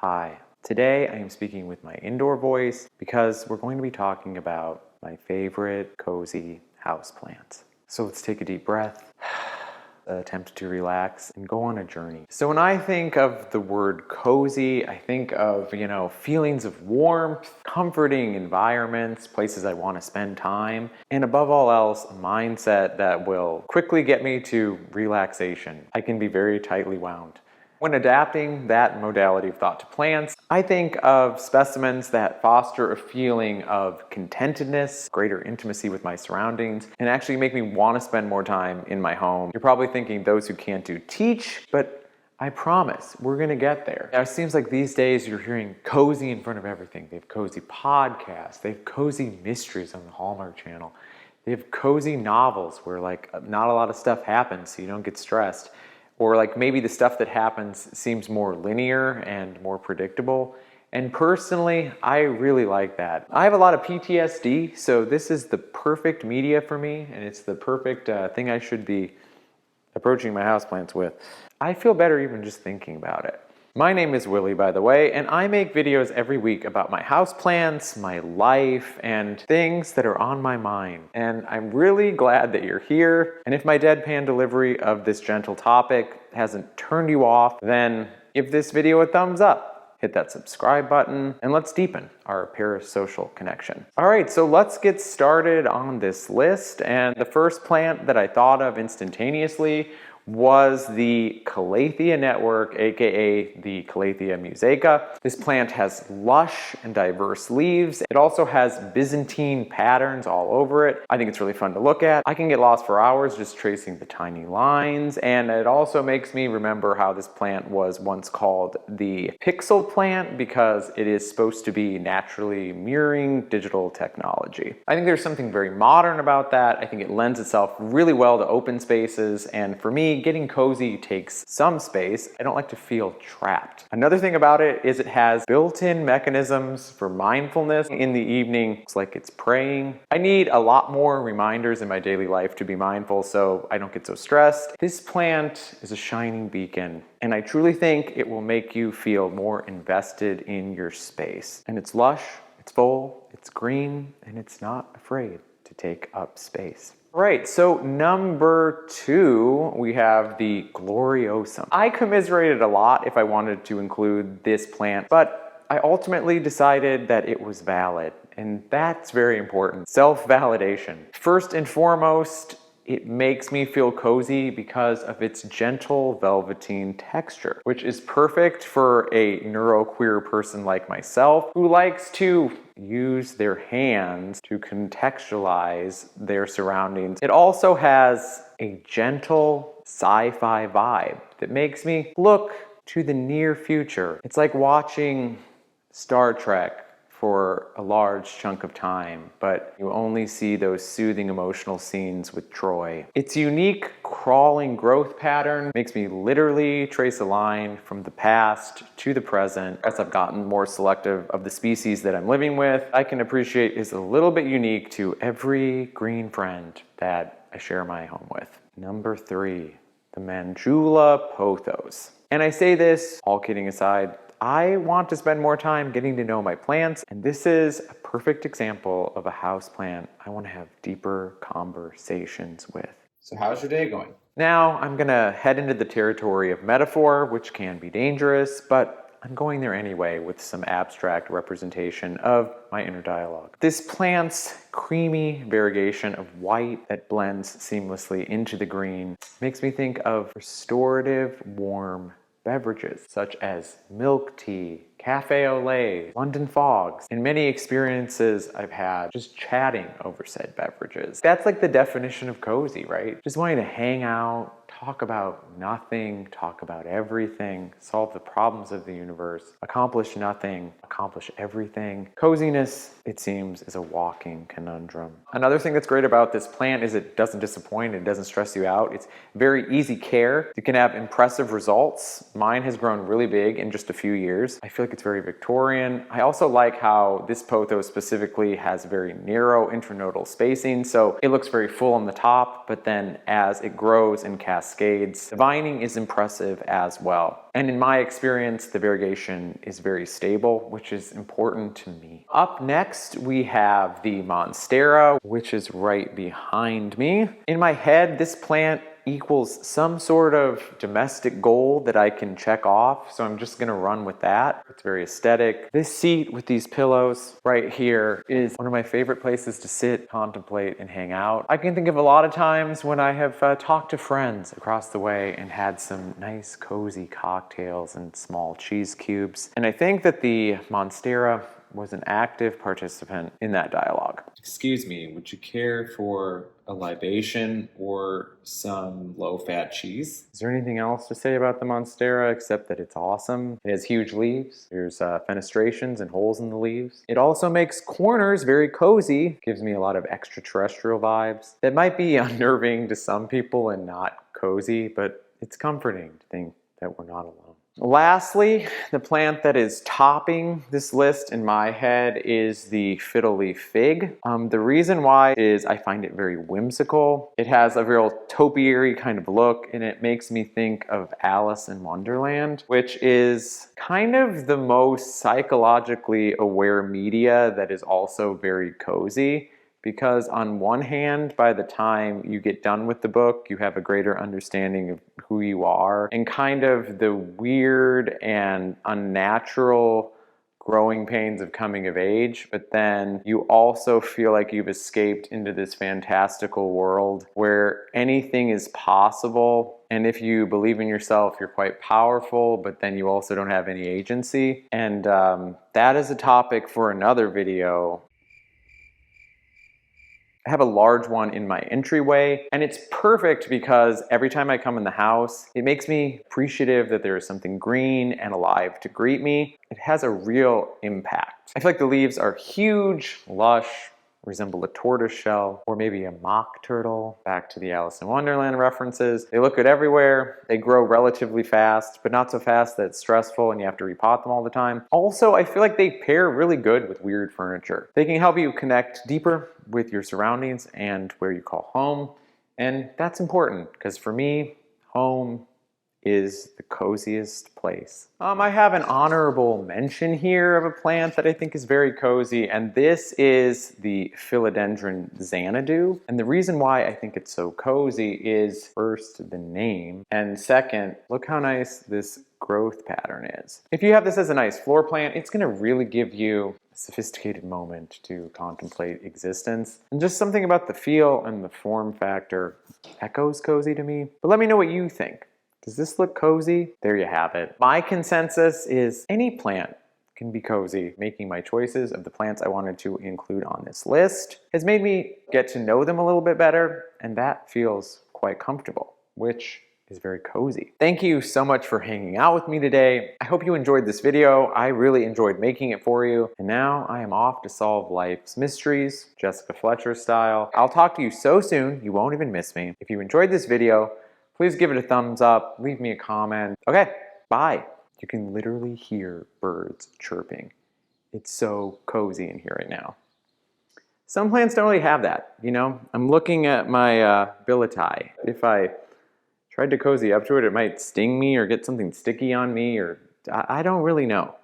Hi, today I am speaking with my indoor voice because we're going to be talking about my favorite cozy houseplants. So let's take a deep breath, attempt to relax, and go on a journey. So when I think of the word cozy, I think of, feelings of warmth, comforting environments, places I want to spend time, and above all else, a mindset that will quickly get me to relaxation. I can be very tightly wound. When adapting that modality of thought to plants, I think of specimens that foster a feeling of contentedness, greater intimacy with my surroundings, and actually make me want to spend more time in my home. You're probably thinking those who can't do teach, but I promise we're gonna get there. Now, it seems like these days you're hearing cozy in front of everything. They have cozy podcasts, they have cozy mysteries on the Hallmark Channel. They have cozy novels where not a lot of stuff happens so you don't get stressed. Or maybe the stuff that happens seems more linear and more predictable. And personally, I really like that. I have a lot of PTSD, so this is the perfect media for me, and it's the perfect thing I should be approaching my houseplants with. I feel better even just thinking about it. My name is Willie, by the way, and I make videos every week about my houseplants, my life, and things that are on my mind. And I'm really glad that you're here. And if my deadpan delivery of this gentle topic hasn't turned you off, then give this video a thumbs up. Hit that subscribe button, and let's deepen our parasocial connection. All right, so let's get started on this list. And the first plant that I thought of instantaneously was the Calathea network, aka the Calathea musaica. This plant has lush and diverse leaves. It also has Byzantine patterns all over it. I think it's really fun to look at. I can get lost for hours just tracing the tiny lines, and it also makes me remember how this plant was once called the pixel plant because it is supposed to be naturally mirroring digital technology. I think there's something very modern about that. I think it lends itself really well to open spaces, and for me, getting cozy takes some space. I don't like to feel trapped. Another thing about it is it has built-in mechanisms for mindfulness. In the evening, it's like it's praying. I need a lot more reminders in my daily life to be mindful so I don't get so stressed. This plant is a shining beacon, and I truly think it will make you feel more invested in your space. And it's lush, it's full, it's green, and it's not afraid to take up space. Right, so number 2, we have the gloriosum. I commiserated a lot if I wanted to include this plant, but I ultimately decided that it was valid, and that's very important. Self-validation. First and foremost, it makes me feel cozy because of its gentle velveteen texture, which is perfect for a neuroqueer person like myself who likes to use their hands to contextualize their surroundings. It also has a gentle sci-fi vibe that makes me look to the near future. It's like watching Star Trek for a large chunk of time, but you only see those soothing emotional scenes with Troy. Its unique crawling growth pattern makes me literally trace a line from the past to the present. As I've gotten more selective of the species that I'm living with, I can appreciate is a little bit unique to every green friend that I share my home with. Number 3, the Mandula pothos. And I say this, all kidding aside, I want to spend more time getting to know my plants, and this is a perfect example of a house plant I want to have deeper conversations with. So how's your day going? Now I'm gonna head into the territory of metaphor, which can be dangerous, but I'm going there anyway with some abstract representation of my inner dialogue. This plant's creamy variegation of white that blends seamlessly into the green makes me think of restorative, warm beverages such as milk tea, cafe au lait, London fogs, and many experiences I've had just chatting over said beverages. That's like the definition of cozy, right? Just wanting to hang out, talk about nothing, talk about everything, solve the problems of the universe, accomplish nothing, accomplish everything. Coziness, it seems, is a walking conundrum. Another thing that's great about this plant is it doesn't disappoint, it doesn't stress you out. It's very easy care. You can have impressive results. Mine has grown really big in just a few years. I feel like it's very Victorian. I also like how this pothos specifically has very narrow intranodal spacing, so it looks very full on the top, but then as it grows and cascades cascades. The vining is impressive as well. And in my experience, the variegation is very stable, which is important to me. Up next, we have the Monstera, which is right behind me. In my head, this plant equals some sort of domestic goal that I can check off, so I'm just gonna run with that. It's very aesthetic. This seat with these pillows right here is one of my favorite places to sit, contemplate, and hang out. I can think of a lot of times when I have talked to friends across the way and had some nice cozy cocktails and small cheese cubes. And I think that the Monstera was an active participant in that dialogue. Excuse me, would you care for a libation or some low-fat cheese? Is there anything else to say about the Monstera except that it's awesome? It has huge leaves. There's fenestrations and holes in the leaves. It also makes corners very cozy. Gives me a lot of extraterrestrial vibes. That might be unnerving to some people and not cozy, but it's comforting to think that we're not alone. Lastly, the plant that is topping this list in my head is the fiddle leaf fig. The reason why is I find it very whimsical. It has a real topiary kind of look, and it makes me think of Alice in Wonderland, which is kind of the most psychologically aware media that is also very cozy. Because on one hand, by the time you get done with the book, you have a greater understanding of who you are and kind of the weird and unnatural growing pains of coming of age. But then you also feel like you've escaped into this fantastical world where anything is possible. And if you believe in yourself, you're quite powerful, but then you also don't have any agency. And that is a topic for another video. I have a large one in my entryway, and it's perfect because every time I come in the house, it makes me appreciative that there is something green and alive to greet me. It has a real impact. I feel like the leaves are huge, lush, resemble a tortoise shell, or maybe a mock turtle. Back to the Alice in Wonderland references. They look good everywhere. They grow relatively fast, but not so fast that it's stressful and you have to repot them all the time. Also, I feel like they pair really good with weird furniture. They can help you connect deeper with your surroundings and where you call home. And that's important, because for me, home is the coziest place. I have an honorable mention here of a plant that I think is very cozy, and this is the Philodendron Xanadu. And the reason why I think it's so cozy is first, the name, and second, look how nice this growth pattern is. If you have this as a nice floor plant, it's gonna really give you a sophisticated moment to contemplate existence. And just something about the feel and the form factor echoes cozy to me. But let me know what you think. Does this look cozy? There you have it. My consensus is any plant can be cozy. Making my choices of the plants I wanted to include on this list has made me get to know them a little bit better, and that feels quite comfortable, which is very cozy. Thank you so much for hanging out with me today. I hope you enjoyed this video. I really enjoyed making it for you. And now I am off to solve life's mysteries, Jessica Fletcher style. I'll talk to you so soon, you won't even miss me. If you enjoyed this video, please give it a thumbs up, leave me a comment. Okay, bye. You can literally hear birds chirping. It's so cozy in here right now. Some plants don't really have that, you know? I'm looking at my billieti. If I tried to cozy up to it, it might sting me or get something sticky on me, or I don't really know.